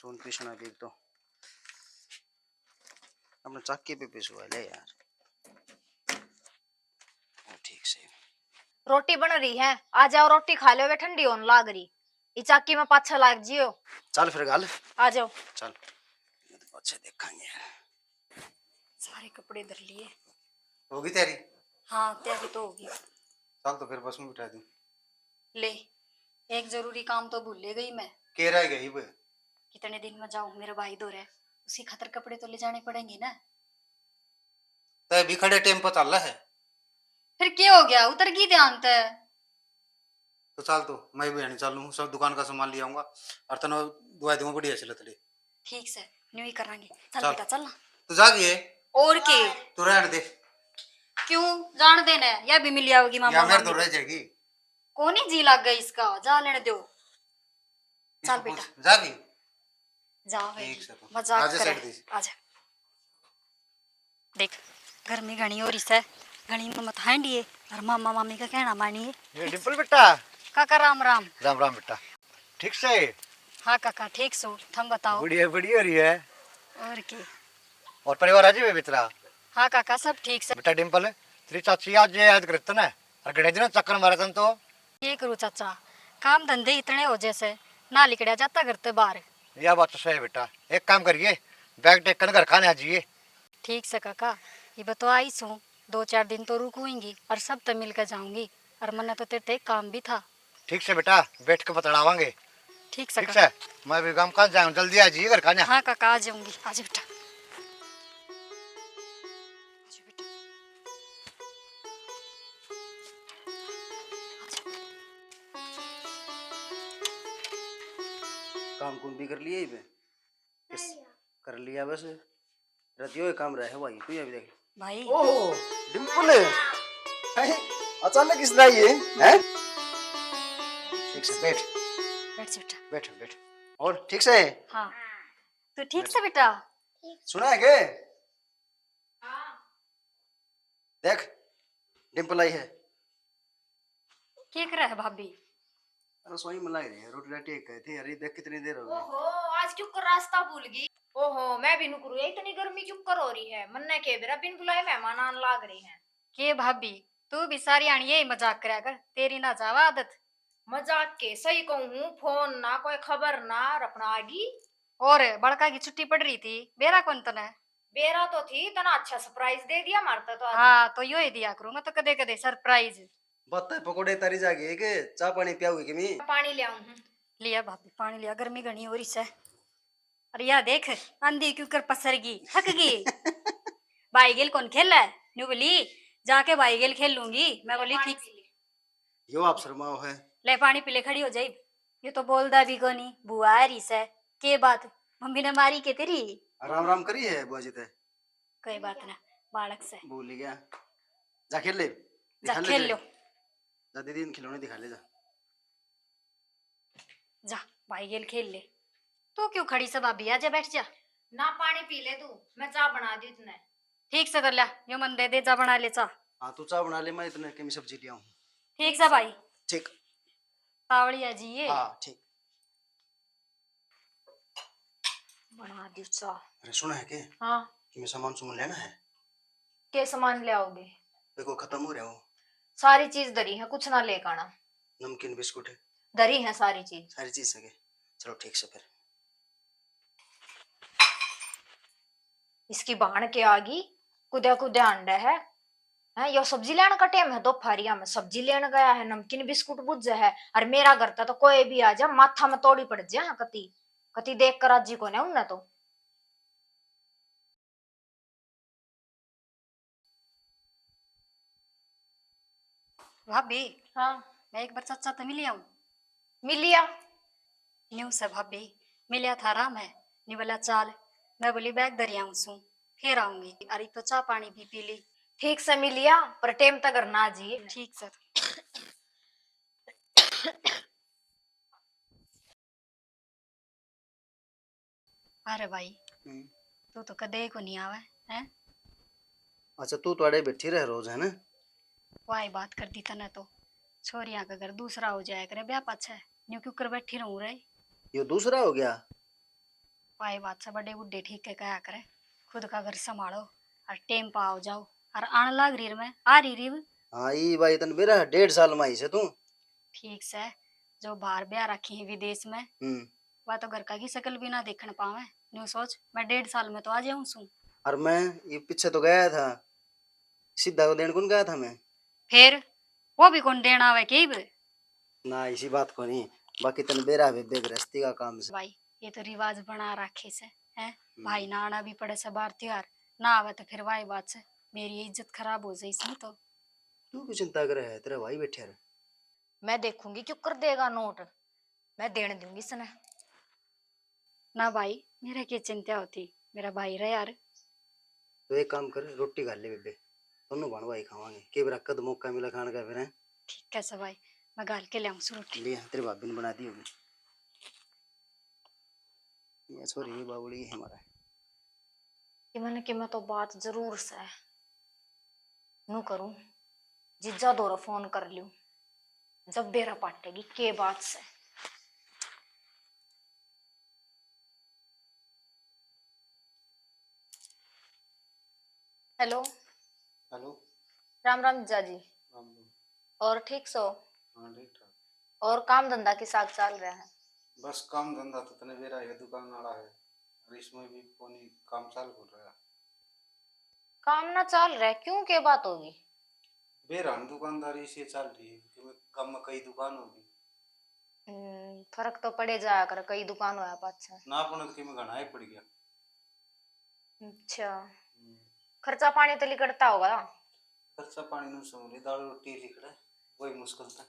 सोन पीसना भी तो अपने चक्की पे पिसवा ले यार। ठीक से रोटी बन रही है, आ जाओ रोटी खा लो, वे ठंडी होने लाग रही। ये चाकी में पाछा लाग जियो। चल फिर गाल आ जाओ। चल अच्छे देखेंगे। सारे कपड़े धर लिए। होगी तेरी? हाँ तैयारी तो होगी। चल तो फिर बस में बिठा दूं। ले, एक जरूरी काम तो भूल गई मैं। के रह गई वो? कितने दिन में जाऊं, मेरा भाई दो है, उसी खातर कपड़े तो ले जाने पड़ेंगे ना। तो अभी खड़े टेम्पो चल रहा है। फिर क्या हो गया, उतर की ध्यान ते। तो चल तो मैं भी नहीं चालू, सब दुकान का सामान ले आऊंगा और तनो दुआ दूंगा बढ़िया चले तले। ठीक से न्यू ही करांगे। चल चल बेटा चल ना। तू जागी है? और के? तू रहने दे। क्यों जान देना है, या भी मिल आओगी मामा या मेरे मामी तो रह जाएगी। कौन ही जी लग गई इसका, जा लेने दो। चल बेटा जागी जा भाई, ठीक से तो मजाक आजा करे। साइड दी। आजा देख, गर्मी घनी हो रही है, घनी में मत हांडिए और मामा मामी का कहना मानिए। ये डिम्पल बेटा। काका राम राम। राम राम बेटा, ठीक से? हाँ काका ठीक सो, थम बताओ। बढ़िया बढ़िया हो रही है। और के? और परिवार आज भी बेतरा? हाँ काका सब ठीक से। बेटा डिम्पल, तेरी चाची आज याद करते ना, और गणेश दिन चक्कर मारा तन तो। ये करूँ चाचा, काम धंधे इतने हो जैसे ना लिकड़ा जाता करते बाहर। यह बात तो सही है बेटा, एक काम करिए, बैग टेक कर घर खाने आ जाइए। ठीक से काका, ये बतो आई सू, 2-4 दिन तो रुकूंगी और सब तो मिलकर जाऊंगी, और मन तो तेरे काम भी था। ठीक से बेटा, बैठ के बतलावांगे। ठीक से ठीक काका। से, मैं भी काम काज जाऊँ, जल्दी आ जाइए घर खाने। हाँ काका आ जाऊंगी, आज बेटा। आजा बेटा। काम कुम भी कर लिया ही मैं कर लिया बस रतियो काम रहा है भाई। तू अभी देख भाई। ओह डिम्पल अचानक इस तरह ये हैं? ठीक से बैठ बैठ बेटा। बैठ बैठ। और ठीक से? हाँ तो ठीक से बेटा। सुना है के? देख डिम्पल आई है। क्या कर रहा है भाभी? रसोई में लाई रही है, रोटी राटी एक थे। अरे देख कितनी देर हो गई। ओहो आज क्यों कर रास्ता भूल गई? ओहो मैं भी नुकरू, इतनी गर्मी क्यों कर हो रही है, मन ने के बेरा बिन बुलाए मेहमान आने लाग रहे हैं। के भाभी तू भी सारी आनी यही मजाक करया कर, तेरी ना जावा आदत। मजाक के सही कहूँ, फोन ना कोई खबर ना, और अपना आगी। और बड़का की छुट्टी पड़ रही थी, बेरा कौन तना? बेरा तो थी, तना अच्छा सरप्राइज दे दिया मारता तो आज। हाँ तो यो ही दिया करूंगा तो कदे कदे सरप्राइज। बत्ता पकोड़े तारी जागे के चाय पानी पियाओगे कि मैं? पानी ले आऊं? लिया भाभी पानी लिया, गर्मी घनी हो रही है। अरे यार देख, आंधी क्यों कर पसर गई, थक गई। भाई गेल कौन खेल है? न्यू बोली जाके भाई गेल खेल लूंगी। मैं बोली ठीक। यो आप शर्माओ है। ले पानी पी ले, खड़ी हो जाई। ये तो बोलदा भी कोनी, बुआ है री से। के बात, मम्मी ने मारी के तेरी? राम राम करी है बुआ जी ते? कोई बात ना, बालक से। भूल गया। जा खेल ले, जा दिखा ले खेल जा। लो। जा दीदी इन खिलौने दिखा ले जा। जा भाई गेल खेल ले। तू क्यों खड़ी से भाभी, आजा बैठ जा। ना पानी पी ले तू, मैं चाय बना दी तूने। ठीक से कर लिया, यो मन दे दे, जा बना ले चाय। हाँ तू चाय बना ले, मैं इतने की सब्जी ले आऊं। ठीक से भाई। ठीक। तावड़िया जी ये हाँ ठीक। बना दी चाय। अरे सुना है के? हाँ तुम्हें सामान सुमान लेना है? के सामान ले आओगे? देखो खत्म हो रहा हो। सारी चीज दरी है, कुछ ना लेकर आना। नमकीन बिस्कुट है, दरी है सारी चीज। सारी चीज सके। चलो ठीक से फिर। इसकी बाण के आगी कुदे कुदे अंडे है। हैं यो सब्जी लेने का टाइम है, दोपहरिया में सब्जी लेने गया है, नमकीन बिस्कुट बुझ है। और मेरा घर तो कोई भी आ जा माथा में तोड़ी पड़ जा, कति कति देख कर राजी को ने उन्हें तो। भाभी। हाँ मैं एक बार चाचा तो मिली आऊं। मिलिया न्यू से भाभी, मिलिया था आराम है। नी बोला चाल, मैं बोली बैग दरी आऊं सू, फिर आऊंगी। अरे तो चाय पानी भी पी ली। ठीक से मिलिया, पर टेम तक करना जी। ठीक से। अरे भाई तू तो कदे को नहीं आवे हैं। अच्छा तू तो बैठी रह रोज है ना? वाही बात कर दी तने तो, छोरियां का घर दूसरा हो जाए करे ब्याह पाछे, न्यू क्यों कर बैठी रहूं रे। ये दूसरा हो गया? पाए बात से बड़े बुड्ढे ठीक है क्या करे, खुद का घर संभालो और टेम पे आओ जाओ और आने लाग रही मैं आ रही रीब। हाँ ई भाई तन बेरा 1.5 साल में आई से तू। ठीक से जो बाहर ब्याह रखी है विदेश में, वह तो घर का की शक्ल भी ना देखने पावे। न्यू सोच मैं 1.5 साल में तो आ जाऊं सू। और मैं ये पीछे तो गया था, सीधा को देने कौन गया था मैं। फिर वो भी कौन देना आवे के बे? ना इसी बात को नहीं, बाकी तन बेरा बेबे गृहस्थी का काम से। भाई ये तो रिवाज बना रखे से है। भाई ना आना भी पड़े से बार त्योहार ना आवे तो फिर वाई बात से मेरी इज्जत खराब हो जाए इसमें तो। तू क्यों चिंता कर रहा है, तेरा भाई बैठे रहे। मैं देखूंगी क्यों कर देगा नोट, मैं देने दूंगी इसने। ना भाई मेरा क्या चिंता होती, मेरा भाई रहे यार। तो एक काम कर, रोटी खा ले बेबे, दोनों भाई भाई खावांगे के बरा कद मौका मिला खाने का फिर है। ठीक है सब भाई, मैं गाल के ले आऊं रोटी। लिया तेरे भाभी ने बना दी होगी। ये सॉरी बाबूली है हमारा। कि मैं तो बात जरूर से नू करूं, जिज्जा दोरा फोन कर लूं जब बेरा पाटेगी के बात से। हेलो। हेलो। राम राम जीजा जी। राम राम। और ठीक सो? हाँ ठीक ठाक। और काम धंधा के साथ चल रहा है? बस काम धंधा तो तने बेरा है, दुकान वाला है और इसमें भी कोनी काम चालू हो रहा है। काम ना चल रहा है क्यों, के बात होगी? बेरा दुकानदारी से चल रही है क्योंकि काम में कई दुकान होगी। फर्क तो पड़े जाया कर, कई दुकान होया पाछा। ना अपन तो किमें घना ही पड़ गया। अच्छा खर्चा पानी तो लिकड़ता होगा। खर्चा पानी नु समझ दाल रोटी लिखड़ा वही मुश्किल था।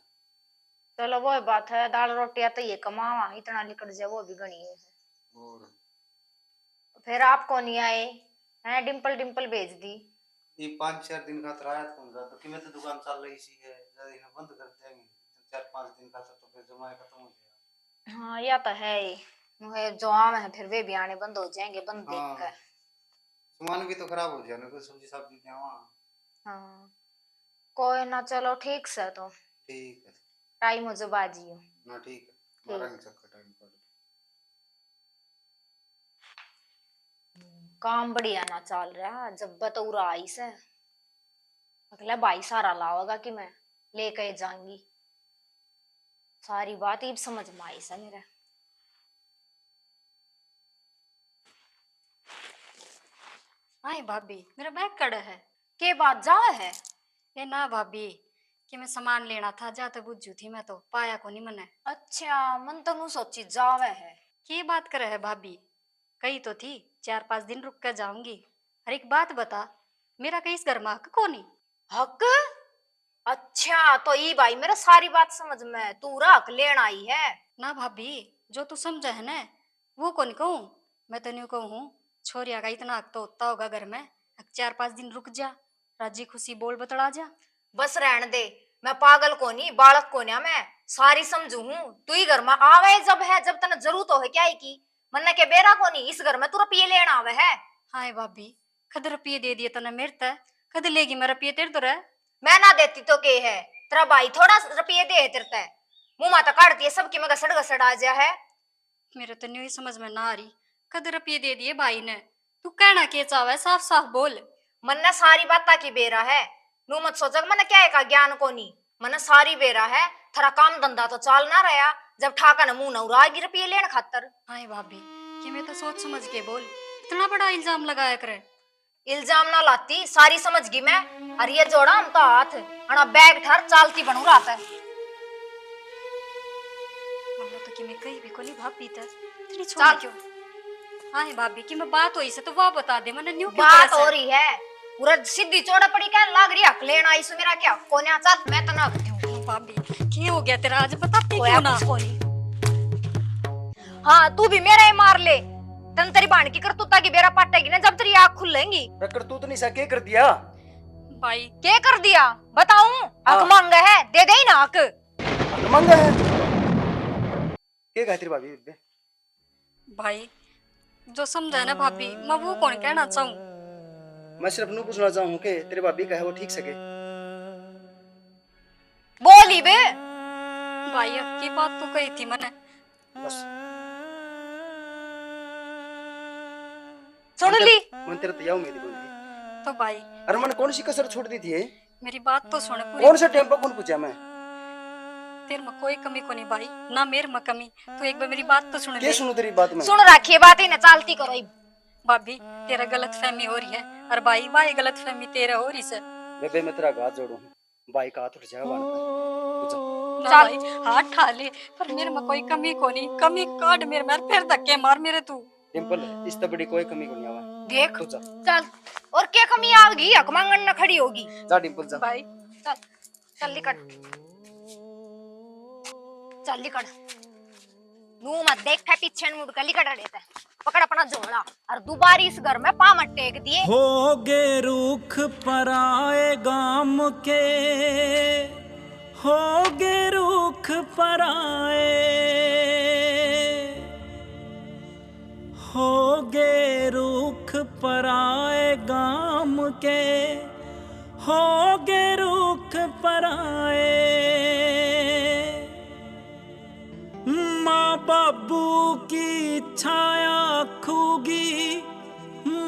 चलो वो बात है, दाल रोटियां तो ये कमावा इतना लिकड़ जाए वो भी गणी है। और फिर आप कौन नहीं आए हैं? डिम्पल डिम्पल भेज दी। ये 5-4 दिन का रात कौन जाता कि मैं तो दुकान चल रही सी है, ज्यादा इन्हें बंद कर देंगे 4-5 दिन का तो फिर जमाए खत्म हो जाएगा। हाँ या तो है ही, मुझे जो आम है फिर वे भी आने बंद हो जाएंगे बंद देख हाँ कर। सामान भी तो खराब हो जाने, कोई सब्जी सब्जी देवा। हाँ कोई ना, चलो ठीक से तो ठीक है टाइम हो जो बाजी हो। ना, ठीक है मारेंगे चक्कर टाइम पर। काम बढ़िया ना चल रहा, जब तो उरा आई से अगला भाई सारा लाओगा कि मैं लेके जाऊंगी। सारी बात ही समझ में आई से मेरा। हाय भाभी मेरा बैग कड़ा है। के बात जा है? ये ना भाभी कि मैं सामान लेना था, जाते बुझू थी मैं तो पाया को नहीं मने। अच्छा मन तो नु सोची जावे है। की बात करे है भाभी, कही तो थी 4-5 दिन रुक कर जाऊंगी। अरे एक बात बता, मेरा कहीं इस घर में हक को नहीं? हक? अच्छा तो ई भाई मेरा सारी बात समझ में, तू हक लेन आई है ना भाभी। जो तू समझा है ना वो कौन कहूँ, मैं तो नहीं कहूँ छोरिया का इतना हक तो होता होगा घर में। 4-5 दिन रुक जा, राजी खुशी बोल बतड़ा जा। बस रहने दे, मैं पागल को नहीं बालक को नहीं, मैं सारी समझू हूँ। तू ही घर में आवे जब है, जब तने जरूरत हो है क्या है की मन्ने के बेरा को नहीं इस घर में तू रुपये लेना आवे है। हाय भाभी कद रुपये दे दिए तने मेरे ते, कद लेगी मैं रुपये तेरे तो रह। मैं ना देती तो के है, तेरा भाई थोड़ा रुपये दे है तेरे ते, मुंह माता काटती है सबकी में घसड़ घसड़ आ जा है। मेरे तो नहीं समझ में ना आ रही, कद रुपये दे दिए भाई ने, तू कहना के चावे साफ साफ बोल। मन्ने सारी बात की बेरा है, नू मत सोचा मने क्या का ज्ञान को नहीं, मने सारी बेरा है। थारा काम धंधा तो चाल ना रहा जब ठाका ने मुंह न उड़ाएगी रुपये लेने खातर। हाय भाभी कि मैं तो सोच समझ के बोल, इतना बड़ा इल्जाम लगाया करे। इल्जाम ना लाती सारी समझ गई मैं, अरे ये जोड़ा हम तो हाथ अना बैग ठर चालती बनू रहा था। मन्ने तो कि मैं कहीं भी को नहीं भाभी था तेरी छोड़ क्यों। हाय भाभी कि मैं बात होई से तो वो बता दे, मने न्यू क्यों बात हो रही है पूरा सीधी चौड़ा पड़ी क्या लाग रही हक लेना आई सु मेरा क्या कोन्या चल मैं तो ना दूं। भाभी क्या हो गया तेरा आज बता क्यों ना। हाँ तू भी मेरा ही मार ले, तन तेरी बाण की करतूता की बेरा पाटेगी ना जब तेरी आँख खुलेंगी। करतूत नहीं सा के कर दिया भाई क्या कर दिया बताऊं? हक मांगा है दे दे ना हक। मांगा है के कहती भाभी बेबे? भाई जो समझा ना भाभी मैं वो कौन कहना चाहूं। मैं सिर्फ नू पूछना चाहूँ कि तेरे भाभी का है वो ठीक सके बोली बे। भाई की बात तो कही थी मैंने बस। सुन ली मन तेरे तो याव मेरी बोल दी। तो भाई अरे मैंने कौन सी कसर छोड़ दी थी ये? मेरी बात तो सुन पूरी। कौन सा टेम्पो कौन पूछा मैं? तेरे में कोई कमी को नहीं भाई, ना मेरे में कमी। तो एक बार मेरी बात तो सुन क्या ले। सुनू तेरी बात में? सुन रखिए बात ही ना चालती करो ही। भाभी तेरा गलत फहमी हो रही है और भाई भाई गलत फहमी तेरा हो रही है। बेबे मैं तेरा हाथ जोड़ू, भाई का हाथ उठ जाए वाण पे। ना भाई हाथ ठा ले, पर मेरे में कोई कमी को नहीं। कमी काट मेरे में फिर धक्के मार मेरे तू। डिंपल इस तो बड़ी कोई कमी को नहीं आवा। देख तू जा चल, और क्या कमी आएगी? हक मांगन न खड़ी होगी। जा डिंपल जा। भाई चल चल निकल, चल निकल। नू मत देख है पीछे मुड़ कर निकल रहता है। पकड़ अपना झोला और दोबारा इस घर में पा मत टेक दिए। होगे रुख पराए गाम के, होगे रुख पराए, होगे रुख पराए गाम के, होगे रुख पराए। माँ बाबू की छाया खूगी,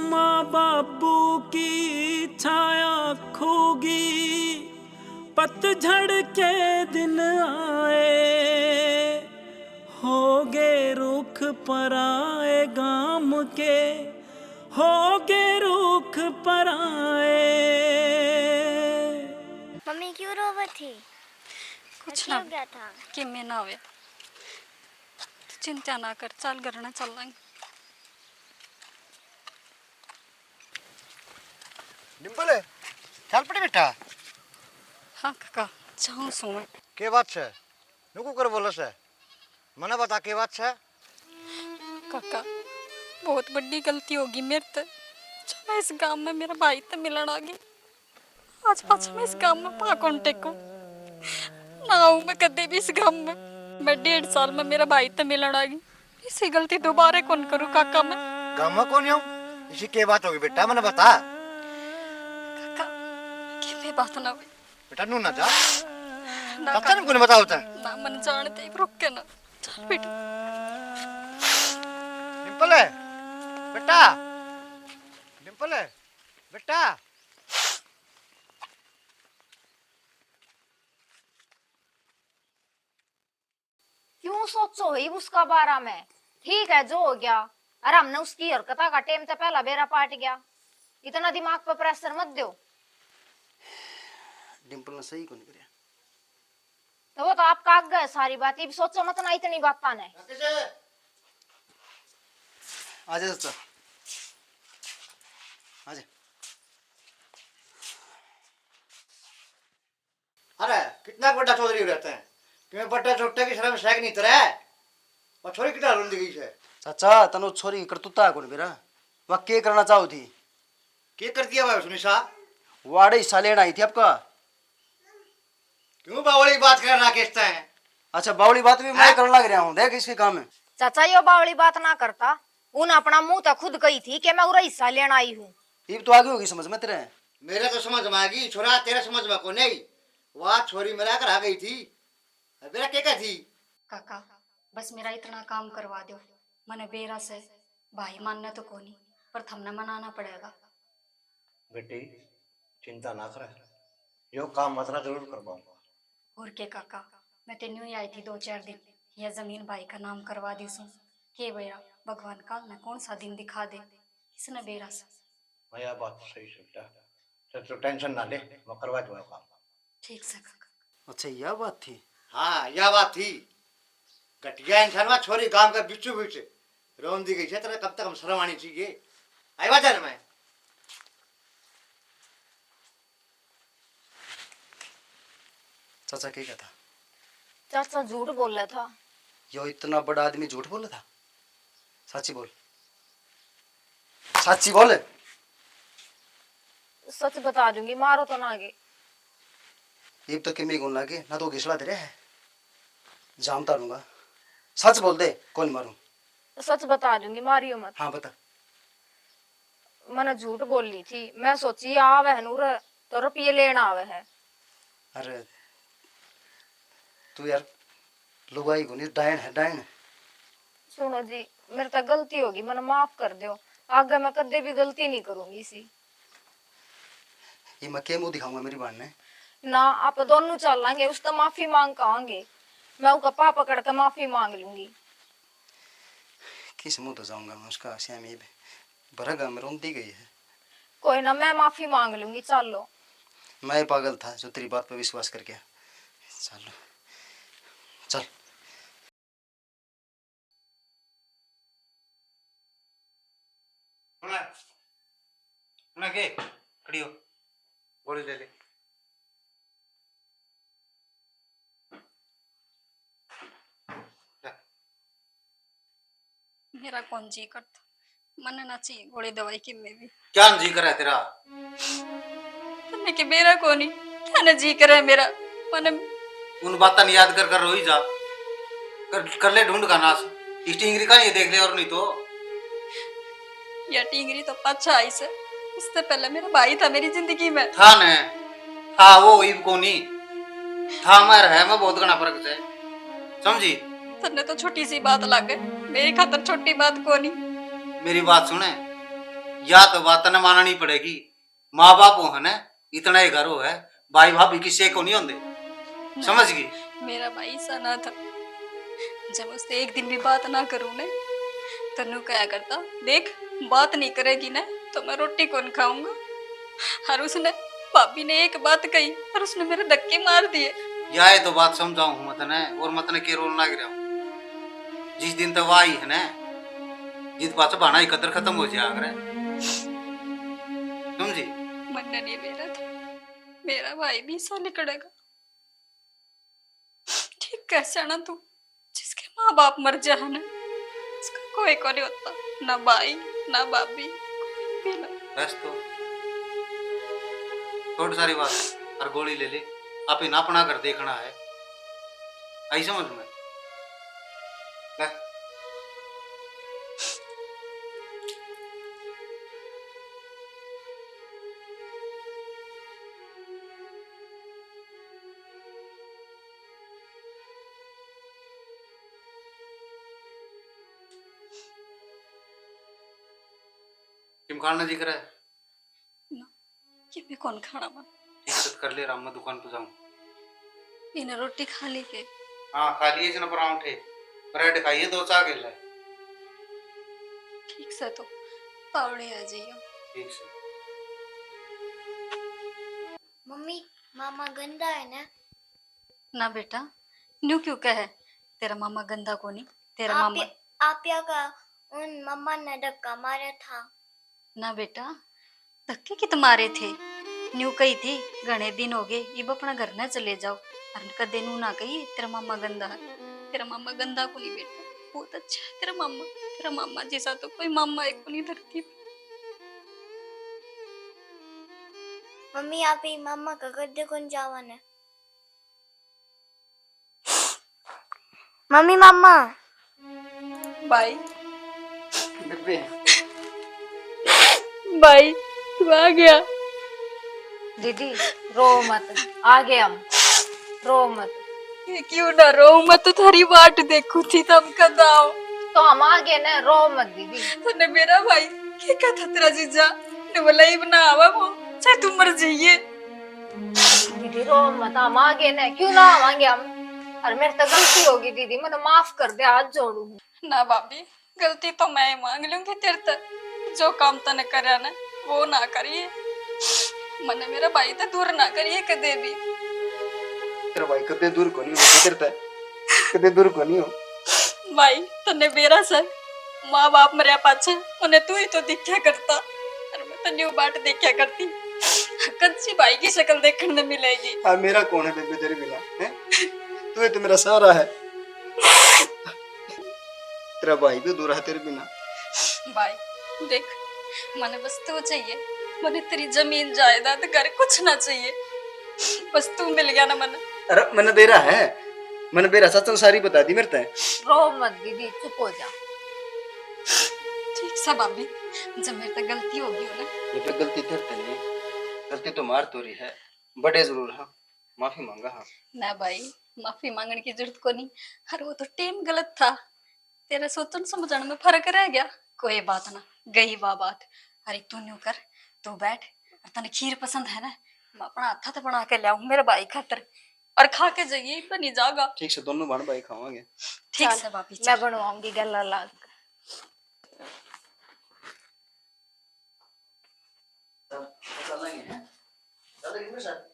माँ बाबू की छाया खूगी, पतझड़ के दिन आए, होगे रुख पराए गाम के, होगे रुख पराए। मम्मी क्यों रो रही थी? कुछ क्या ना हो गया था? कि मैं ना आवे, चिंता ना कर, चल घर ना चल लेंगे। डिंपल है चल पड़े बेटा। हाँ काका जाऊँ सो मैं। के बात से नुकू कर बोलो से मने बता के बात से। काका बहुत बड़ी गलती होगी मेरे से। जब मैं इस गांव में मेरा भाई तो मिलन आ गई, आज पाछ मैं इस गांव में पा कौन टेकू ना आऊं मैं कदे भी इस गांव में। मैं 1.5 साल में मेरा भाई तो मिलन आ गई, इसी गलती दोबारा कौन करूं काका मैं। गाँव में कौन हूँ इसी के बात होगी बेटा मने बता। काका कि मैं बात ना हुई बेटा नू ना जा ना चाचा ने बता होता है। ना मन जानते ही रुक के ना चल बेटा। डिंपल है बेटा, डिंपल है बेटा। क्यों सोचो ही उसका बारा में? ठीक है जो हो गया, अरे हमने उसकी हरकत का टेम से पहला बेरा पाट गया। इतना दिमाग पर प्रेशर मत दो। डिंपल ने सही को नहीं करिया। तो वो तो आप काग गए सारी बात, ये भी सोचो मत ना इतनी बात पाने। आजा चाचा आजा। अरे कितना बड़ा चौधरी रहते हैं कि मैं बड़ा छोटे की शर्म शेक नहीं तरह और छोरी कितना रोल दी गई है। चाचा तनु छोरी करतुता कौन बेरा वह के करना चाहो थी? क्या कर दिया भाई सुनिशा? वाड़े हिस्सा लेना आई थी आपका। क्यों बावली बात कर रहा केसता है? अच्छा बावली बात भी मैं करने लग रहा हूँ, देख इसके काम है। चाचा यो बावली बात ना करता, उन अपना मुंह तो खुद कही थी कि मैं उरा हिस्सा लेना आई हूँ। ये तो आगे होगी समझ में तेरे। मेरे तो समझ में आ गई छोरा, तेरे समझ में को नहीं। वह छोरी मेरा कर आ गई थी, मेरा क्या थी? काका बस मेरा इतना काम करवा दो, मने बेरा से भाई मानने तो कोनी पर थमने मनाना पड़ेगा। बेटी चिंता ना कर, यो काम मतरा जरूर करवाऊंगा। और के काका मैं तेन्यू ही आई थी 2-4 दिन, यह जमीन भाई का नाम करवा दी सू के बेरा भगवान काल में कौन सा दिन दिखा दे इसने बेरा से। भैया बात सही से बेटा, चल तो टेंशन ना ले, मैं करवा दूंगा काम। ठीक से काका। अच्छा यह बात थी। हाँ यह बात थी। घटिया इंसान वा छोरी गांव का बिच्चू बीच रोन दी गई है, तेरे कब तक हम शर्म आनी चाहिए। आई बात है ना मैं। चाचा क्या कहता? चाचा झूठ बोल रहा था। यो इतना बड़ा आदमी झूठ बोला था? सच्ची बोल, सच्ची बोल। सच बता दूंगी, मारो तो ना आगे। ये तो किमी गुन लागे ना तो घिसला दे रहे है, जाम तारूंगा। सच बोल दे कौन मारूं? सच बता दूंगी, मारियो मत। हाँ बता। मैंने झूठ बोल ली थी, मैं सोची आवे है नूर तो रुपये लेना आवे है। अरे तू यार लुगाई गुनी डायन है डायन। सुनो जी मेरे तो गलती होगी, मैंने माफ कर दो। आगे मैं कदे भी गलती नहीं करूंगी इसी। ये मैं क्या मुंह दिखाऊंगा मेरी बहन ने? ना आप दोनों चल लेंगे, उसका माफी मांग के आएंगे, मैं उसका पाप पकड़ के माफी मांग लूंगी। किस मुंह तो जाऊंगा मैं उसका? श्याम ये भरा गाँव में रोती गई है। कोई ना, मैं माफी मांग लूंगी, चलो। मैं पागल था जो तेरी बात पर विश्वास कर गया। चलो चल। सुना सुना के खड़ी हो, गोली ले ले। मेरा कौन जी करता, मन ना चाहिए गोली दवाई की में भी। क्या जी कर है तेरा? तन्ने के मेरा कोनी क्या ना जी करे मेरा मन। उन बातन याद कर कर रोई जा। कर ले ढूंढ का नाश। स्टिंगरी का ये देख ले, और नहीं तो या टिंगरी तो अच्छा आई से, इससे पहले मेरा भाई था मेरी जिंदगी में। था ने, था वो इब कोनी था। मर है मैं बहुत घना फर्क से, समझी? तन्ने तो छोटी सी बात लगे, मेरी खातर छोटी बात कोनी। मेरी बात सुने, या तो बात तने माननी पड़ेगी। माँ बाप हो है ना, इतना ही घर हो है, भाई भाभी किसी को नहीं होंगे, समझ गई? मेरा भाई सना था, जब उससे एक दिन भी बात ना करूं ने, तन्नू क्या करता, देख बात नहीं करेगी ना तो मैं रोटी कौन खाऊंगा। और उसने, भाभी ने एक बात कही और उसने मेरे धक्के मार दिए। या तो बात समझाऊं मत ने, और मत ने के रोल ना गिरा। जिस दिन तक आई है ना, जिस बात बाना ही कदर खत्म हो जाए अगर, समझी? मन नहीं मेरा था, मेरा भाई भी सा निकलेगा। ठीक कैसे ना तू, जिसके माँ बाप मर जाए ना, उसका कोई को नहीं होता, ना भाई ना भाभी, कोई भी ना। बस तो छोड़ सारी बात और गोली ले ले। आप ही ना अपना कर देखना है, आई समझ में? ले। किम खाना जी करे? ना, ये भी कौन खाना मन। इज्जत कर ले, राम मैं दुकान पे जाऊं। इन्हें रोटी खा ली के? हाँ खा लिए जना परांठे, ब्रेड खाइए 2 4 गिल्ला। ठीक से तो पावड़े आ जाइयो। ठीक से। मम्मी मामा गंदा है ना? ना बेटा, न्यू क्यों कहे, तेरा मामा गंदा को नहीं, तेरा मामा। आप या का उन मम्मा ने धक्का मारा था। ना बेटा, धक्के की तुम्हारे थे, न्यू कही थी घने दिन हो गए, इब अपना घर न चले जाओ। और कदे नू ना कही तेरा मामा गंदा है, तेरा मामा गंदा को नहीं बेटा, बहुत अच्छा है तेरा मामा। तेरा मामा जैसा तो कोई मामा एक को नहीं धरती पे। मम्मी आप ही मामा का गद्दे कौन जावन है? मम्मी मामा भाई बेबे भाई तू आ गया। दीदी रो मत, आगे हम, रो मत। ये क्यों ना रो, मैं तो थारी बाट देखू थी तब कद आओ। तो हम आगे ना, रो मत दीदी। तूने मेरा भाई क्या कहता तेरा जीजा ने, बोला ही बना आवा वो, चाहे तू मर जाइए। दीदी रो मत, हम आगे ना, क्यों ना आवांगे हम। और मेरे तो गलती होगी दीदी, मैंने माफ कर दे, हाथ जोड़ू। ना भाभी, गलती तो मैं मांग लूंगी तेरे तक, जो काम तने करया ना वो ना करिए, मने मेरा भाई तो दूर ना करिए कदे भी। तेरा भाई कदे दूर को नहीं हो, करता है कदे दूर को नहीं हो। भाई तने बेरा सर माँ बाप मरिया पाछे उन्हें तू ही तो दिखा करता, और मैं तन्यू बाट देखा करती, कच्ची भाई की शक्ल देखने मिलेगी। हाँ मेरा कौन है बेबे तेरे बिना है? तू ही तो मेरा सहारा है। तेरा भाई भी दूर है तेरे बिना। भाई देख, मने बस तू चाहिए, मने तेरी जमीन जायदाद घर कुछ ना चाहिए, बस तू मिल गया ना मने। अरे मैंने दे रहा है, मैंने बेरा सच सारी बता दी मेरे तय। रो मत दीदी, चुप हो जा। ठीक सा भाभी, जब मेरे तक गलती होगी हो ना। ये पे गलती तेरे नहीं, गलती तो मार तोरी है, बड़े जरूर हाँ, माफी मांगा हाँ। ना भाई, माफी मांगने की जरूरत को नहीं, अरे वो तो टेम गलत था, तेरे सोचन समझने में फर्क रह गया, कोई बात ना, गई वाह बात। अरे तू न्यू कर, तू बैठ, और तने खीर पसंद है ना, मैं अपना हाथा तो बना के लाऊं मेरे भाई खातर, और खा के जाइए बनी जागा। ठीक से दोनों बहन भाई खावांगे। ठीक चल, से भाभी मैं चल। बनवाऊंगी गला लाग। चलेंगे हैं? चलेंगे मेरे साथ?